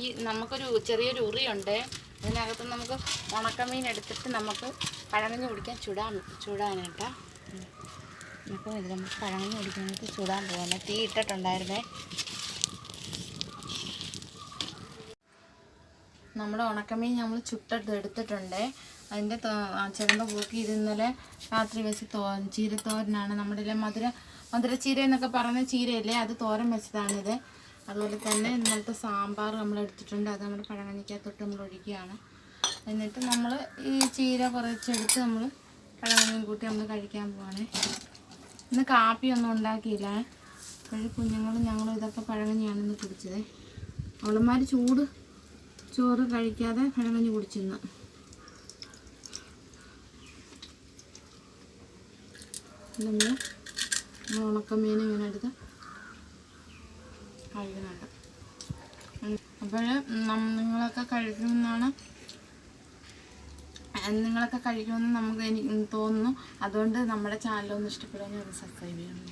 ഈ നമുക്കൊരു ചെറിയൊരു ഉറിയുണ്ട്. അതിനകത്ത് നമുക്ക് ഉണക്കമീൻ എടുത്തിട്ട് നമുക്ക് പഴങ്കഞ്ഞി കുടിക്കാൻ ചൂടാനായിട്ടാ. അപ്പോൾ ഇത് നമുക്ക് പഴങ്കഞ്ഞി കുടിക്കാനായിട്ട് ചൂടാൻ പോകാൻ തീ ഇട്ടിട്ടുണ്ടായിരുന്നേ. നമ്മുടെ ഉണക്കമീൻ നമ്മൾ എടുത്തിട്ടുണ്ട്. അതിൻ്റെ ചിലമ്പ് പൂക്കി ഇത് ഇന്നലെ രാത്രി വെച്ച് ചീരത്തോരനാണ്. നമ്മുടെ മധുരച്ചീര എന്നൊക്കെ പറയുന്ന ചീരയല്ലേ, അത് തോരൻ വെച്ചതാണിത്. അതുപോലെ തന്നെ ഇന്നലത്തെ സാമ്പാർ നമ്മൾ എടുത്തിട്ടുണ്ട്. അത് നമ്മുടെ പഴങ്കഞ്ഞിക്കകത്തോട്ട് നമ്മൾ ഒഴിക്കുകയാണ്. എന്നിട്ട് നമ്മൾ ഈ ചീര കുറച്ചെടുത്ത് നമ്മൾ പഴങ്കഞ്ഞിയും കൂട്ടി നമ്മൾ കഴിക്കാൻ പോവാണ്. ഇന്ന് കാപ്പിയൊന്നും ഉണ്ടാക്കിയില്ല. കുഞ്ഞുങ്ങളും ഞങ്ങളും ഇതൊക്കെ പഴങ്കഞ്ഞിയാണ് ഇന്ന് കുടിച്ചത്. അവളന്മാർ ചോറ് കഴിക്കാതെ പഴങ്കഞ്ഞി കുടിച്ചിരുന്നു. നമ്മൾ ഉണക്കമീൻ ഇങ്ങനെ എടുത്ത് കഴിക്കുന്നുണ്ട്. അപ്പോൾ നിങ്ങളൊക്കെ കഴിക്കുമെന്ന് എനിക്ക് തോന്നുന്നു. അതുകൊണ്ട് നമ്മുടെ ചാനലൊന്ന് ഇഷ്ടപ്പെടുമെങ്കിൽ ഒന്ന് സബ്സ്ക്രൈബ് ചെയ്യണം.